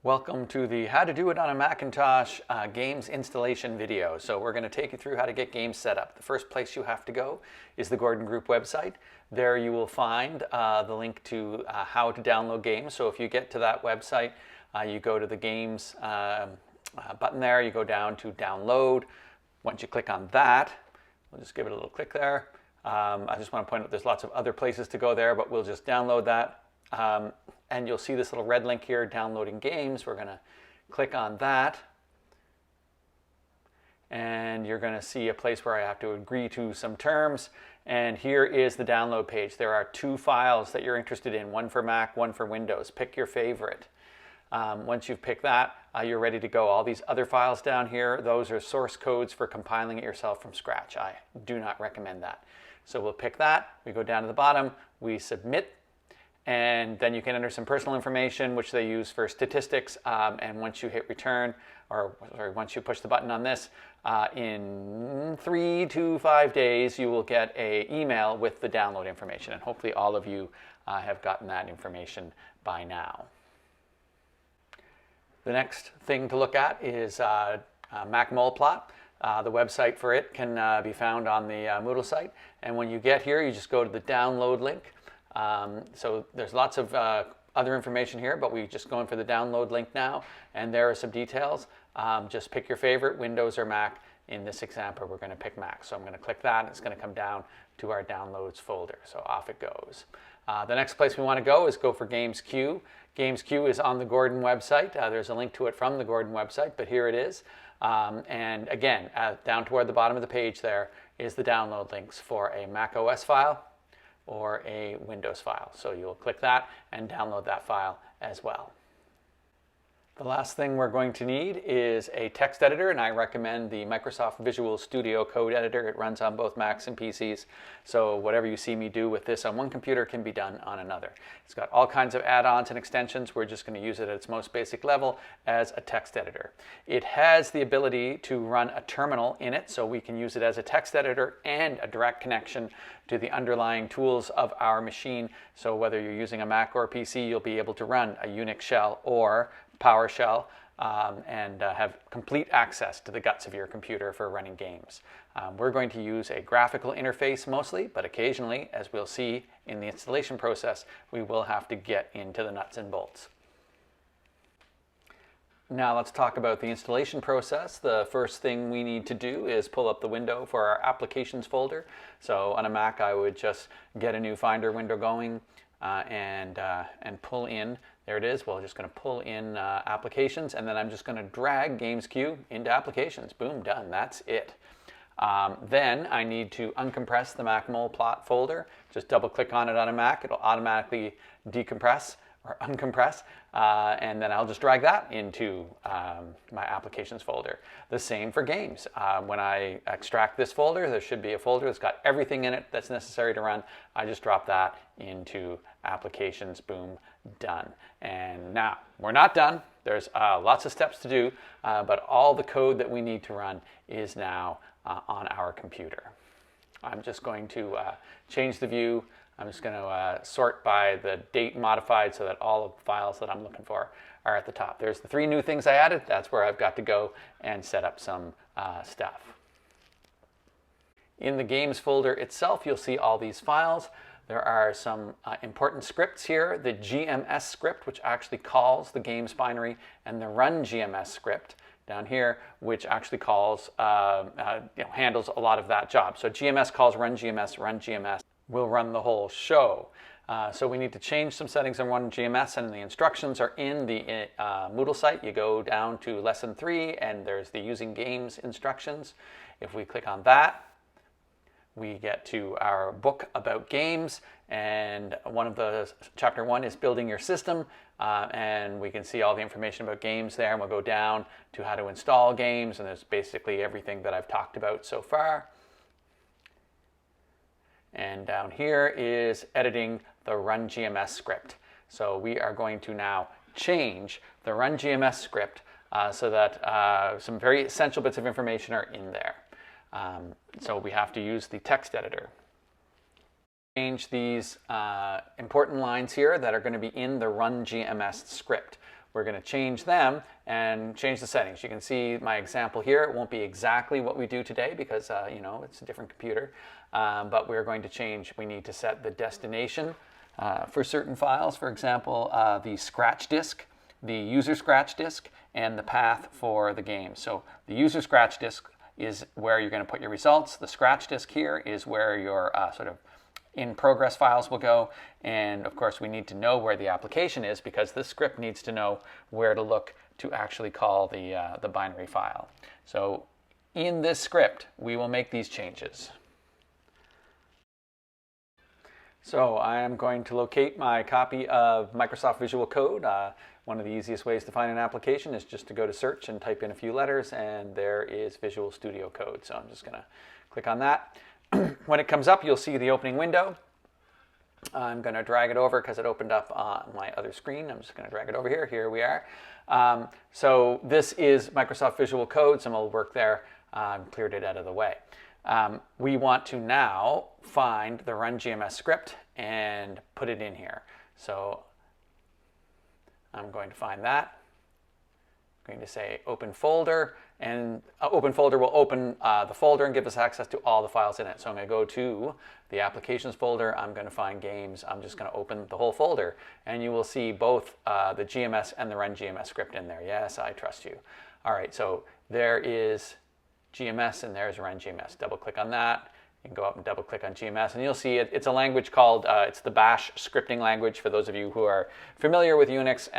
Welcome to the How to Do It on a Macintosh Games installation video. So we're going to take you through how to get games set up. The first place you have to go is the Gordon Group website. There you will find the link to how to download games. So if you get to that website, you go to the games button there, you go down to download. Once you click on that, we'll just give it a little click there. I just want to point out there's lots of other places to go there, but we'll just download that. And you'll see this little red link here, downloading games. We're going to click on that. And you're going to see a place where I have to agree to some terms. And here is the download page. There are two files that you're interested in, one for Mac, one for Windows. Pick your favorite. Once you've picked that, you're ready to go. All these other files down here, those are source codes for compiling it yourself from scratch. I do not recommend that. So we'll pick that. We go down to the bottom. We submit. And then you can enter some personal information, which they use for statistics. And once you hit return, or sorry, once you push the button on this, in 3 to 5 days, you will get an email with the download information. And hopefully all of you have gotten that information by now. The next thing to look at is MacMoleplot. The website for it can be found on the Moodle site. And when you get here, you just go to the download link. So there's lots of other information here, but we're just going for the download link now, and there are some details. Just pick your favorite, Windows or Mac. In this example, we're going to pick Mac. So I'm going to click that, and it's going to come down to our downloads folder. So off it goes. The next place we want to go is go for GamesQ. GamesQ is on the Gordon website. There's a link to it from the Gordon website, but here it is. And again, down toward the bottom of the page there is the download links for a Mac OS file or a Windows file. So you'll click that and download that file as well. The last thing we're going to need is a text editor, and I recommend the Microsoft Visual Studio Code Editor. It runs on both Macs and PCs, so whatever you see me do with this on one computer can be done on another. It's got all kinds of add-ons and extensions. We're just going to use it at its most basic level as a text editor. It has the ability to run a terminal in it, so we can use it as a text editor and a direct connection to the underlying tools of our machine. So whether you're using a Mac or a PC, you'll be able to run a Unix shell or PowerShell and have complete access to the guts of your computer for running games. We're going to use a graphical interface mostly, but occasionally, as we'll see in the installation process, we will have to get into the nuts and bolts. Now let's talk about the installation process. The first thing we need to do is pull up the window for our applications folder. So on a Mac, I would just get a new Finder window going and pull in. There it is. Well, I'm just going to pull in applications, and then I'm just going to drag GamesQ into applications. Boom, done. That's it. Then I need to uncompress the MacMoleplot folder. Just double click on it on a Mac. It'll automatically decompress or uncompress, and then I'll just drag that into my applications folder. The same for games. When I extract this folder, there should be a folder that's got everything in it that's necessary to run. I just drop that into applications. Boom, done. And now we're not done. There's lots of steps to do, but all the code that we need to run is now on our computer. I'm just going to change the view. I'm just going to sort by the date modified so that all of the files that I'm looking for are at the top. There's the 3 new things I added. That's where I've got to go and set up some stuff. In the games folder itself, you'll see all these files. There are some important scripts here. The GMS script, which actually calls the games binary, and the run GMS script down here, which actually calls, handles a lot of that job. So GMS calls run GMS will run the whole show. So we need to change some settings on run GMS, and the instructions are in the Moodle site. You go down to lesson 3, and there's the using games instructions. If we click on that, we get to our book about games, and one of the chapter 1 is building your system, and we can see all the information about games there, and we'll go down to how to install games, and there's basically everything that I've talked about so far. And down here is editing the run GMS script. So we are going to now change the run GMS script so that some very essential bits of information are in there. So we have to use the text editor. Change these important lines here that are going to be in the run GMS script. we're going to change them and change the settings. You can see my example here. It won't be exactly what we do today because it's a different computer, but we're going to change. We need to set the destination for certain files. For example, the scratch disk, the user scratch disk, and the path for the game. So the user scratch disk is where you're going to put your results. The scratch disk here is where your sort of in progress files will go. And of course, we need to know where the application is because this script needs to know where to look to actually call the binary file. So in this script, we will make these changes. So I am going to locate my copy of Microsoft Visual Code. One of the easiest ways to find an application is just to go to search and type in a few letters, and there is Visual Studio Code. So I'm just going to click on that. When it comes up, you'll see the opening window. I'm going to drag it over because it opened up on my other screen. I'm just going to drag it over here. Here we are. So this is Microsoft Visual Code. Some old work there. Cleared it out of the way. We want to now find the Run GMS script and put it in here. So I'm going to find that. I'm going to say open folder, and open folder will open the folder and give us access to all the files in it. So I'm going to go to the applications folder. I'm going to find games. I'm just going to open the whole folder, and you will see both the GMS and the Run GMS script in there. Yes, I trust you. All right, so there is GMS and there's Run GMS. Double click on that. You can go up and double click on GMS and you'll see it's a language called, it's the Bash scripting language. For those of you who are familiar with Unix,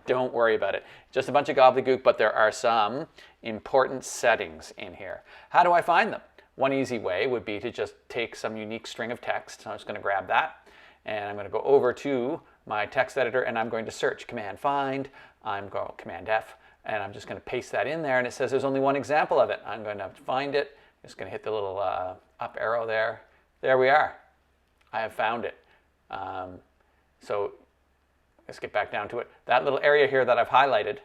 don't worry about it. Just a bunch of gobbledygook, but there are some important settings in here. How do I find them? One easy way would be to just take some unique string of text. So I'm just going to grab that and I'm going to go over to my text editor and I'm going to search Command Find. I'm going Command F. And I'm just going to paste that in there, and it says there's only one example of it. I'm going to find it. I'm just going to hit the little up arrow there. There we are. I have found it. So let's get back down to it. That little area here that I've highlighted,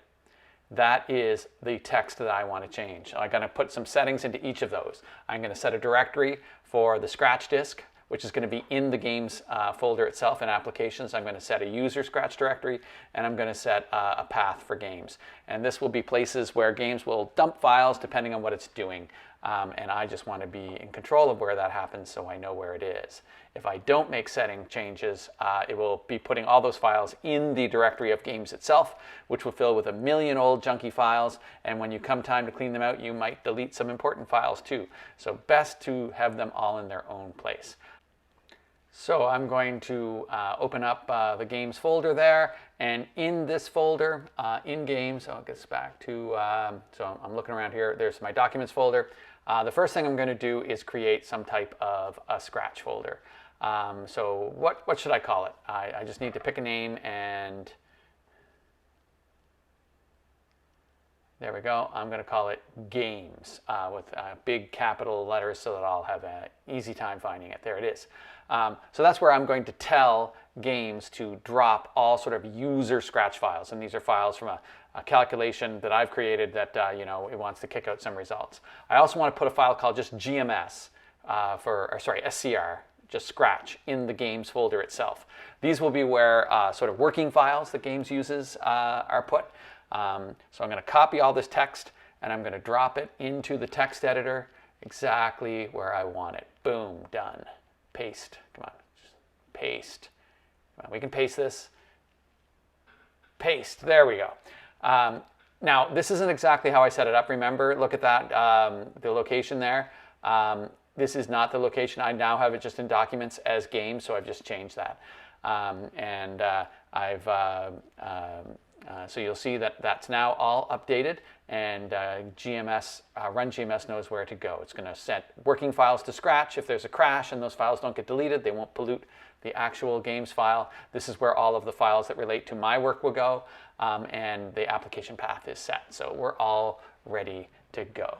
that is the text that I want to change. I'm going to put some settings into each of those. I'm going to set a directory for the scratch disk, which is going to be in the games folder itself in applications. I'm going to set a user scratch directory, and I'm going to set a path for games. And this will be places where games will dump files depending on what it's doing. And I just want to be in control of where that happens so I know where it is. If I don't make setting changes, it will be putting all those files in the directory of games itself, which will fill with a million old junky files. And when you come time to clean them out, you might delete some important files too. So best to have them all in their own place. So I'm going to open up the games folder there, and in this folder, in games, so it gets back to, so I'm looking around here, there's my documents folder. The first thing I'm going to do is create some type of a scratch folder. So what should I call it? I just need to pick a name, and there we go. I'm going to call it Games with big capital letters so that I'll have an easy time finding it. There it is. So that's where I'm going to tell Games to drop all sort of user scratch files. And these are files from a calculation that I've created that it wants to kick out some results. I also want to put a file called just GMS SCR, just scratch, in the Games folder itself. These will be where sort of working files that Games uses are put. So I'm going to copy all this text and I'm going to drop it into the text editor exactly where I want it. Boom, done. Paste. Come on, just paste. Come on, we can paste this. Paste. There we go. Now, this isn't exactly how I set it up. Remember, look at that, the location there. This is not the location. I now have it just in documents as Games, so I've just changed that. So you'll see that that's now all updated, and Run GMS knows where to go. It's going to set working files to scratch. If there's a crash and those files don't get deleted, they won't pollute the actual games file. This is where all of the files that relate to my work will go, and the application path is set. So we're all ready to go.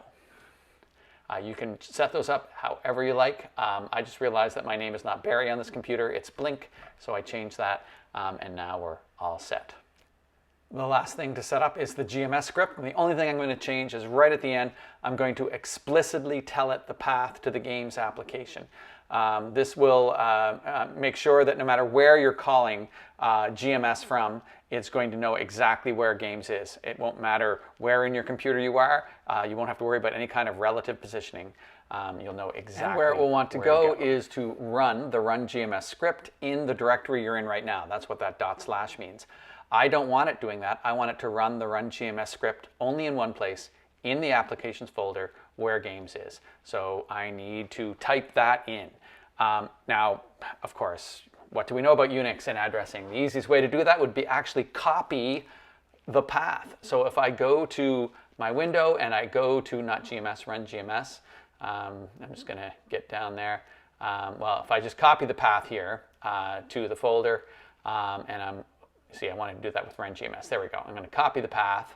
You can set those up however you like. I just realized that my name is not Barry on this computer, it's Blink, so I changed that, and now we're all set. The last thing to set up is the GMS script. And the only thing I'm going to change is right at the end, I'm going to explicitly tell it the path to the Games application. This will make sure that no matter where you're calling GMS from, it's going to know exactly where games is. It won't matter where in your computer you are. You won't have to worry about any kind of relative positioning. You'll know exactly. And where it will want to go is to run the run GMS script in the directory you're in right now. That's what that // means. I don't want it doing that. I want it to run the run GMS script only in one place, in the applications folder where games is. So I need to type that in. Now, of course, what do we know about Unix and addressing? The easiest way to do that would be actually copy the path. So if I go to my window and I go to not GMS, run GMS, I'm just going to get down there. Well, if I just copy the path here to the folder, and see, I want to do that with run GMS. There we go. I'm going to copy the path.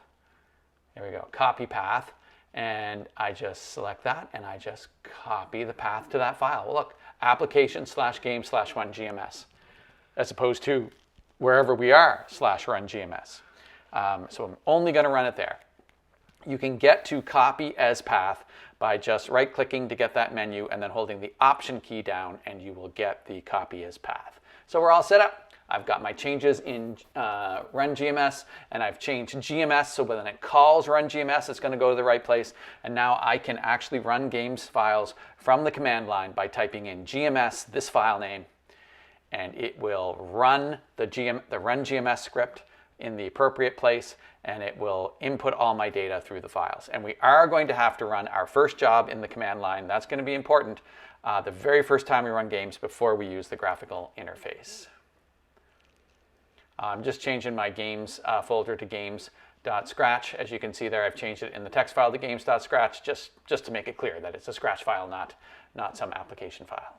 There we go. Copy path. And I just select that, and I just copy the path to that file. Well, look, application/game/run GMS, as opposed to wherever we are /run GMS. So I'm only going to run it there. You can get to copy as path by just right-clicking to get that menu and then holding the Option key down, and you will get the copy as path. So we're all set up. I've got my changes in run GMS, and I've changed GMS, so when it calls run GMS, it's going to go to the right place. And now I can actually run games files from the command line by typing in GMS, this file name, and it will run the run GMS script in the appropriate place, and it will input all my data through the files. And we are going to have to run our first job in the command line. That's going to be important the very first time we run games before we use the graphical interface. I'm just changing my games folder to games.scratch. As you can see there, I've changed it in the text file to games.scratch just to make it clear that it's a Scratch file, not some application file.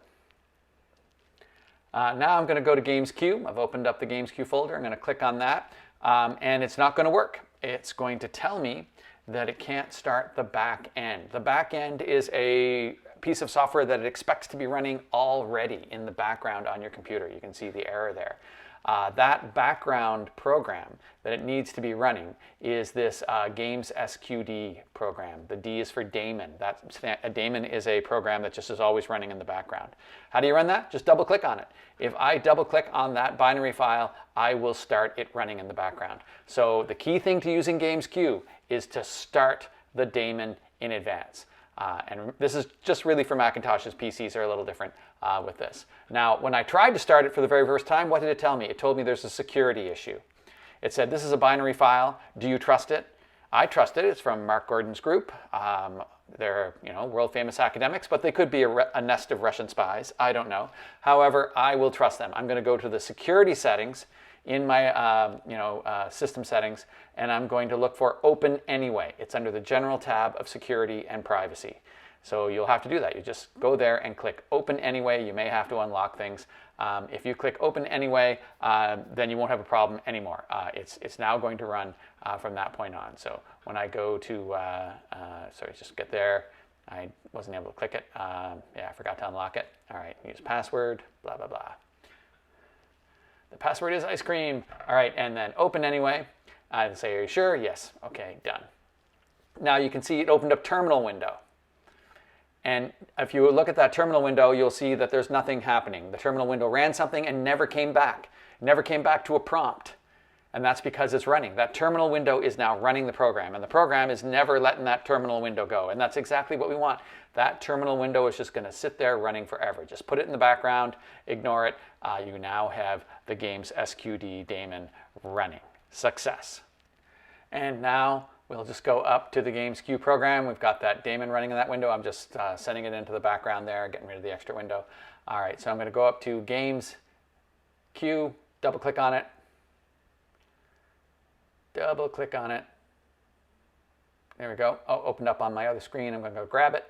Now I'm going to go to GamesQ. I've opened up the GamesQ folder. I'm going to click on that, and it's not going to work. It's going to tell me that it can't start the back end. The back end is a piece of software that it expects to be running already in the background on your computer. You can see the error there. That background program that it needs to be running is this Games SQD program. The D is for daemon. A daemon is a program that just is always running in the background. How do you run that? Just double click on it. If I double click on that binary file, I will start it running in the background. So the key thing to using GamesQ is to start the daemon in advance. And this is just really for Macintoshes. PCs are a little different with this. Now, when I tried to start it for the very first time, what did it tell me? It told me there's a security issue. It said, this is a binary file. Do you trust it? I trust it. It's from Mark Gordon's group. They're world famous academics, but they could be a nest of Russian spies. I don't know. However, I will trust them. I'm going to go to the security settings in my system settings, and I'm going to look for Open Anyway. It's under the General tab of Security and Privacy. So you'll have to do that. You just go there and click Open Anyway. You may have to unlock things. If you click Open Anyway, then you won't have a problem anymore. It's now going to run from that point on. So when I go to, just get there. I wasn't able to click it. I forgot to unlock it. All right, use password, blah, blah, blah. The password is ice cream. All right, and then Open Anyway. I say, are you sure? Yes. Okay, done. Now you can see it opened up terminal window. And if you look at that terminal window, you'll see that there's nothing happening. The terminal window ran something and never came back. Never came back to a prompt. And that's because it's running. That terminal window is now running the program, and the program is never letting that terminal window go. And that's exactly what we want. That terminal window is just going to sit there running forever. Just put it in the background, ignore it. You now have the Games SQD daemon running. Success. And now we'll just go up to the GamesQ program. We've got that daemon running in that window. I'm just sending it into the background there, getting rid of the extra window. All right, so I'm going to go up to GamesQ, double click on it. Double click on it. There we go. Oh, opened up on my other screen. I'm going to go grab it.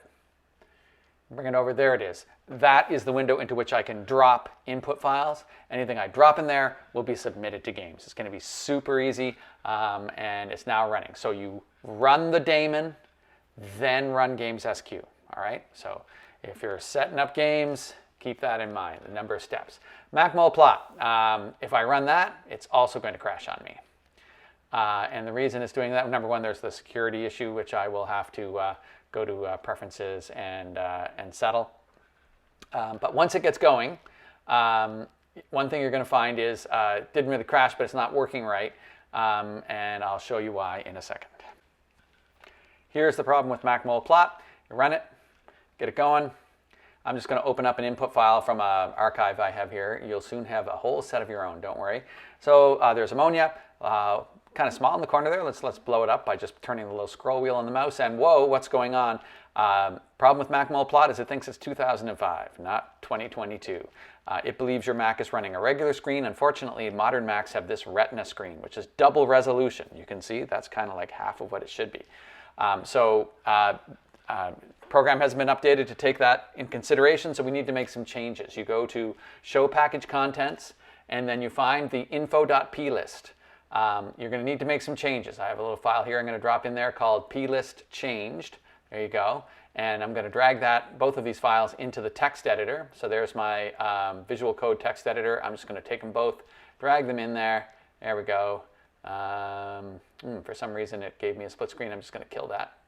Bring it over. There it is. That is the window into which I can drop input files. Anything I drop in there will be submitted to Games. It's going to be super easy, and it's now running. So you run the daemon, then run Games SQ. All right. So if you're setting up Games, keep that in mind. The number of steps. MacMulPlot. If I run that, it's also going to crash on me. And the reason it's doing that, number one, there's the security issue, which I will have to go to preferences and settle. But once it gets going, one thing you're going to find is it didn't really crash, but it's not working right. And I'll show you why in a second. Here's the problem with MacMolePlot. You run it, get it going. I'm just going to open up an input file from an archive I have here. You'll soon have a whole set of your own, don't worry. So there's ammonia, kind of small in the corner there. Let's blow it up by just turning the little scroll wheel on the mouse. And whoa, what's going on? Problem with MacMolePlot is it thinks it's 2005, not 2022. It believes your Mac is running a regular screen. Unfortunately, modern Macs have this Retina screen, which is double resolution. You can see that's kind of like half of what it should be. Program hasn't been updated to take that in consideration, so we need to make some changes. You go to Show Package Contents, and then you find the info.plist. You're going to need to make some changes. I have a little file here I'm going to drop in there called plist changed. There you go. And I'm going to drag both of these files into the text editor. So there's my Visual Code text editor. I'm just going to take them both, drag them in there. There we go. For some reason it gave me a split screen. I'm just going to kill that.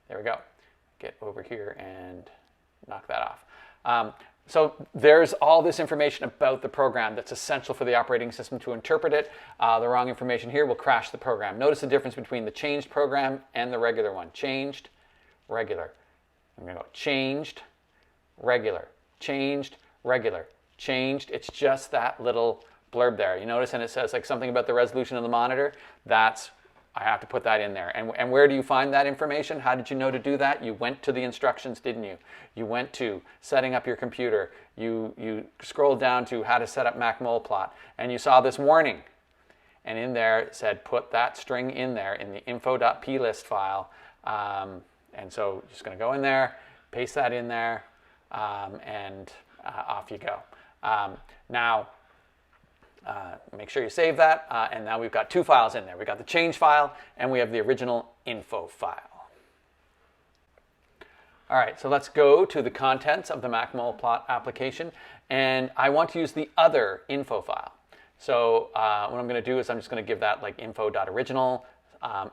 There we go. Get over here and knock that off. So there's all this information about the program that's essential for the operating system to interpret it. The wrong information here will crash the program. Notice the difference between the changed program and the regular one. Changed, regular. I'm going to go changed, regular, changed, regular, changed. It's just that little blurb there. You notice, and it says like something about the resolution of the monitor. I have to put that in there. And where do you find that information? How did you know to do that? You went to the instructions, didn't you? You went to setting up your computer. You scrolled down to how to set up MacMolePlot, and you saw this warning. And in there it said put that string in there in the info.plist file. And so you're just going to go in there, paste that in there, and off you go. Now, make sure you save that, and now we've got two files in there. We've got the change file, and we have the original info file. All right, so let's go to the contents of the MacMolePlot application, and I want to use the other info file. So what I'm going to do is I'm just going to give that like info.original,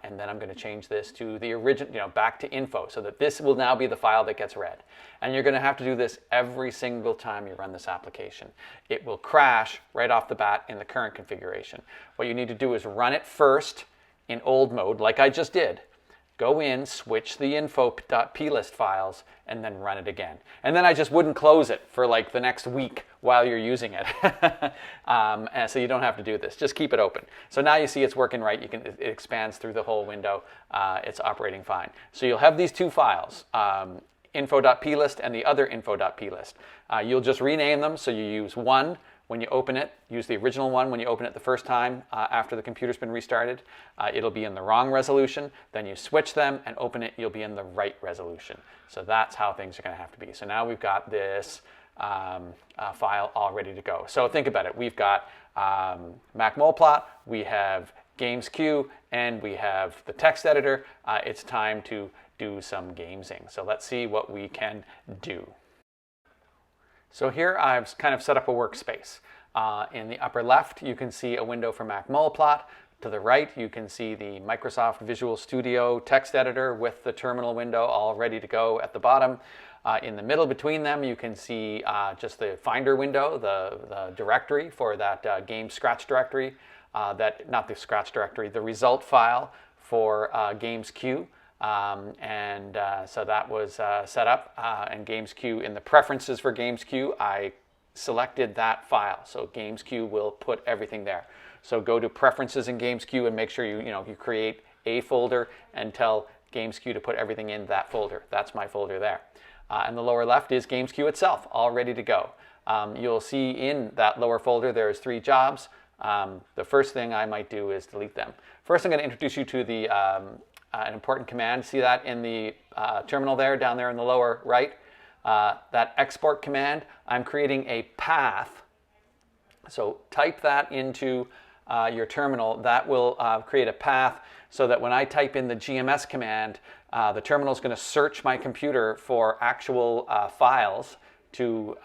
and then I'm going to change this to the original, back to info, so that this will now be the file that gets read. And you're going to have to do this every single time you run this application. It will crash right off the bat in the current configuration. What you need to do is run it first in old mode, like I just did. Go in, switch the info.plist files, and then run it again. And then I just wouldn't close it for like the next week while you're using it. And so you don't have to do this. Just keep it open. So now you see it's working right. It expands through the whole window. It's operating fine. So you'll have these two files, info.plist and the other info.plist. You'll just rename them, so you use one when you open it. Use the original one when you open it the first time after the computer's been restarted. It'll be in the wrong resolution. Then you switch them and open it, you'll be in the right resolution. So that's how things are going to have to be. So now we've got this file all ready to go. So think about it. We've got MacMolePlot, we have GamesQ, and we have the text editor. It's time to do some gamesing. So let's see what we can do. So here I've kind of set up a workspace. In the upper left, you can see a window for MacMolePlot. To the right, you can see the Microsoft Visual Studio text editor with the terminal window all ready to go at the bottom. In the middle between them, you can see just the Finder window, the directory for that game Scratch directory, not the Scratch directory, the result file for GamesQ. So that was set up, and GamesQ, in the preferences for GamesQ, I selected that file. So GamesQ will put everything there. So go to Preferences in GamesQ and make sure you create a folder and tell GamesQ to put everything in that folder. That's my folder there. And the lower left is GamesQ itself, all ready to go. You'll see in that lower folder there's 3 jobs. The first thing I might do is delete them. First, I'm going to introduce you to the an important command. See that in the terminal there, down there in the lower right? That export command, I'm creating a path. So type that into your terminal. That will create a path so that when I type in the GMS command, the terminal is going to search my computer for actual files to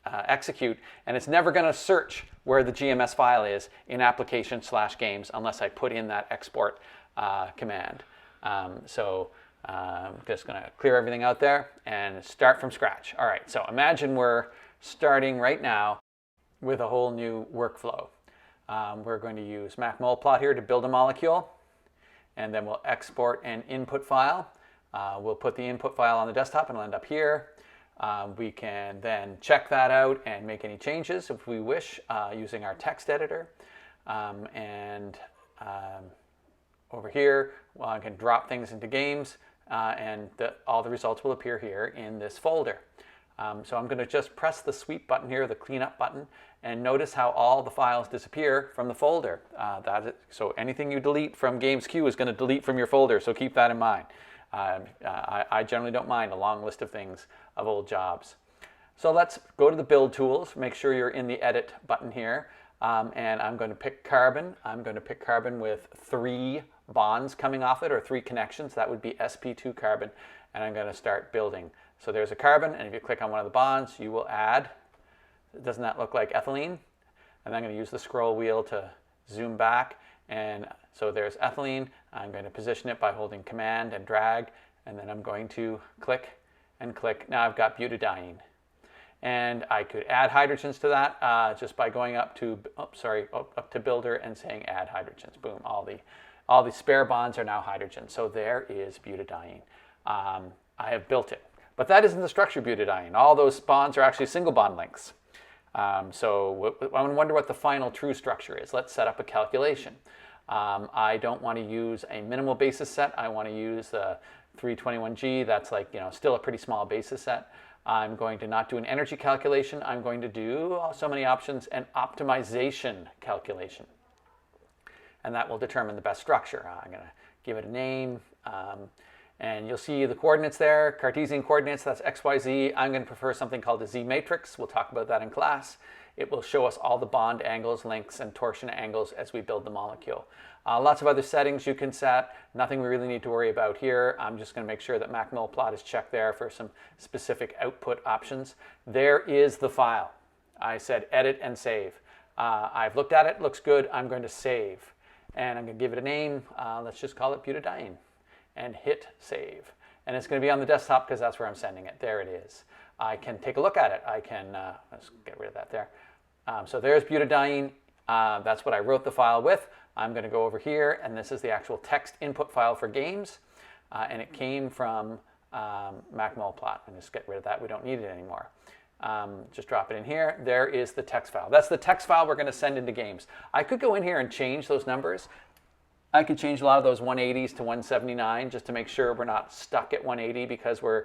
execute, and it's never going to search where the GMS file is in application/games unless I put in that export command. So Just going to clear everything out there and start from scratch. All right, so imagine we're starting right now with a whole new workflow. We're going to use MacMultiplot here to build a molecule, and then we'll export an input file. We'll put the input file on the desktop and it'll end up here. We can then check that out and make any changes if we wish using our text editor. Over here, well, I can drop things into games and all the results will appear here in this folder. So I'm going to just press the sweep button here, the cleanup button, and notice how all the files disappear from the folder. So anything you delete from GamesQ is going to delete from your folder, so keep that in mind. I generally don't mind a long list of things, of old jobs. So let's go to the build tools, make sure you're in the edit button here, and I'm going to pick carbon. I'm going to pick carbon with 3 bonds coming off it, or 3 connections. That would be sp2 carbon, and I'm going to start building. So there's a carbon, and if you click on one of the bonds, you will add, doesn't that look like ethylene? And I'm going to use the scroll wheel to zoom back, and so there's ethylene. I'm going to position it by holding Command and drag, and then I'm going to click and click. Now I've got butadiene. And I could add hydrogens to that just by going up to, up to Builder and saying add hydrogens. Boom, all the spare bonds are now hydrogen. So there is butadiene. I have built it. But that isn't the structure of butadiene. All those bonds are actually single bond links. So I wonder what the final true structure is. Let's set up a calculation. I don't want to use a minimal basis set. I want to use the 321G. That's like, still a pretty small basis set. I'm going to not do an energy calculation. I'm going to do, so many options, an optimization calculation. And that will determine the best structure. I'm going to give it a name. And you'll see the coordinates there, Cartesian coordinates, that's x, y, z. I'm going to prefer something called a z-matrix. We'll talk about that in class. It will show us all the bond angles, lengths, and torsion angles as we build the molecule. Lots of other settings you can set. Nothing we really need to worry about here. I'm just going to make sure that MacMultiplot is checked there for some specific output options. There is the file. I said edit and save. I've looked at it, looks good. I'm going to save. And I'm going to give it a name. Let's just call it butadiene. And hit save. And it's going to be on the desktop because that's where I'm sending it. There it is. I can take a look at it. I can, let's get rid of that there. So there's butadiene. That's what I wrote the file with. I'm going to go over here, and this is the actual text input file for games. And it came from MacMultiplot. And just get rid of that. We don't need it anymore. Just drop it in here. There is the text file. That's the text file we're going to send into games. I could go in here and change those numbers. I could change a lot of those 180s to 179 just to make sure we're not stuck at 180 because we're,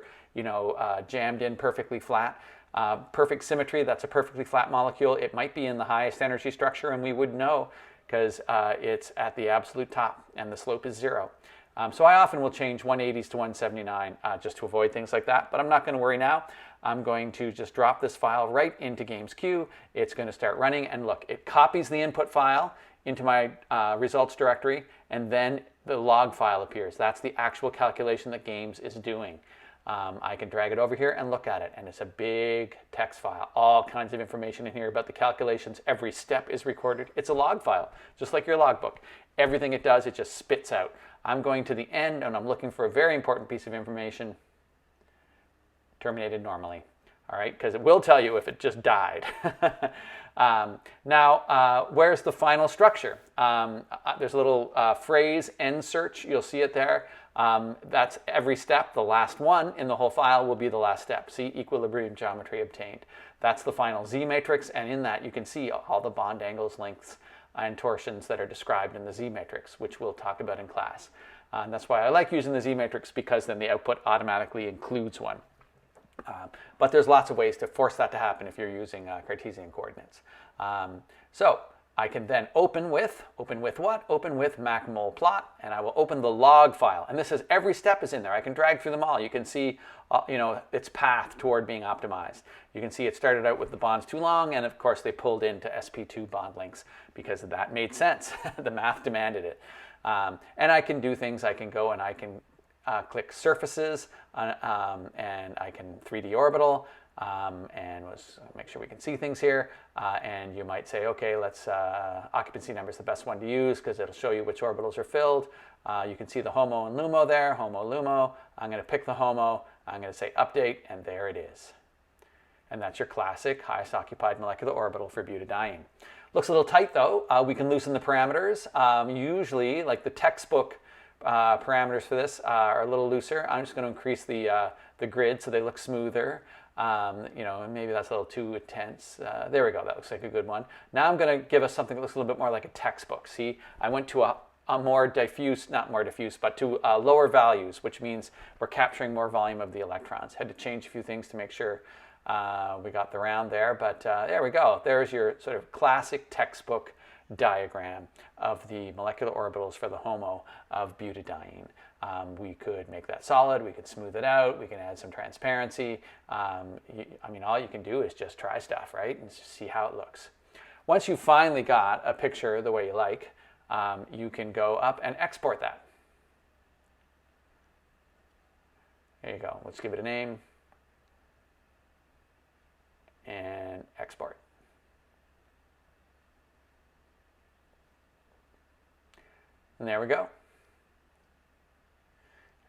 jammed in perfectly flat. Perfect symmetry, that's a perfectly flat molecule. It might be in the highest energy structure, and we would know because it's at the absolute top and the slope is 0. So I often will change 180s to 179 just to avoid things like that, but I'm not going to worry now. I'm going to just drop this file right into GamesQ. It's going to start running, and look, it copies the input file into my results directory, and then the log file appears. That's the actual calculation that Games is doing. I can drag it over here and look at it, and it's a big text file. All kinds of information in here about the calculations. Every step is recorded. It's a log file, just like your logbook. Everything it does, it just spits out. I'm going to the end, and I'm looking for a very important piece of information. Terminated normally. All right, because it will tell you if it just died. Now, where's the final structure? There's a little phrase, end search. You'll see it there. That's every step. The last one in the whole file will be the last step. See, equilibrium geometry obtained. That's the final Z-matrix, and in that you can see all the bond angles, lengths, and torsions that are described in the Z-matrix, which we'll talk about in class. And that's why I like using the Z-matrix, because then the output automatically includes one. But there's lots of ways to force that to happen if you're using Cartesian coordinates. So I can then open with what? Open with MacMultiplot, and I will open the log file. And this is, every step is in there. I can drag through them all. You can see, its path toward being optimized. You can see it started out with the bonds too long, and of course they pulled into sp2 bond links because that made sense. The math demanded it. And I can do things. I can go and I can click surfaces, and I can 3D orbital. and let's make sure we can see things here. And you might say, okay, let's occupancy number is the best one to use because it'll show you which orbitals are filled. You can see the HOMO and LUMO there, HOMO, LUMO. I'm going to pick the HOMO. I'm going to say update, and there it is. And that's your classic highest occupied molecular orbital for butadiene. Looks a little tight though. We can loosen the parameters. Usually, like the textbook parameters for this are a little looser. I'm just going to increase the grid so they look smoother. You know, maybe that's a little too intense. There we go. That looks like a good one. Now I'm going to give us something that looks a little bit more like a textbook. See, I went to a more diffuse, not more diffuse, but to lower values, which means we're capturing more volume of the electrons. Had to change a few things to make sure we got the round there, but there we go. There's your sort of classic textbook diagram of the molecular orbitals for the HOMO of butadiene. We could make that solid, we could smooth it out, we can add some transparency. I mean, all you can do is just try stuff, right? And just see how it looks. Once you finally got a picture the way you like, you can go up and export that. There you go. Let's give it a name. And export. And there we go.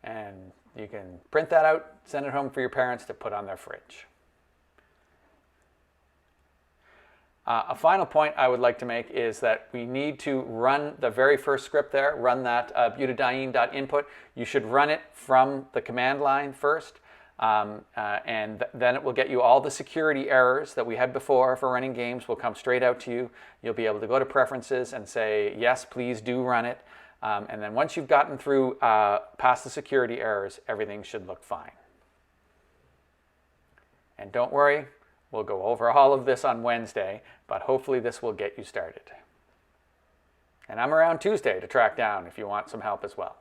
And you can print that out, send it home for your parents to put on their fridge. A final point I would like to make is that we need to run the very first script there, run that butadiene.input. You should run it from the command line first. And then it will get you all the security errors that we had before for running games will come straight out to you. You'll be able to go to preferences and say, yes, please do run it. And then once you've gotten through past the security errors, everything should look fine. And don't worry, we'll go over all of this on Wednesday, but hopefully this will get you started. And I'm around Tuesday to track down if you want some help as well.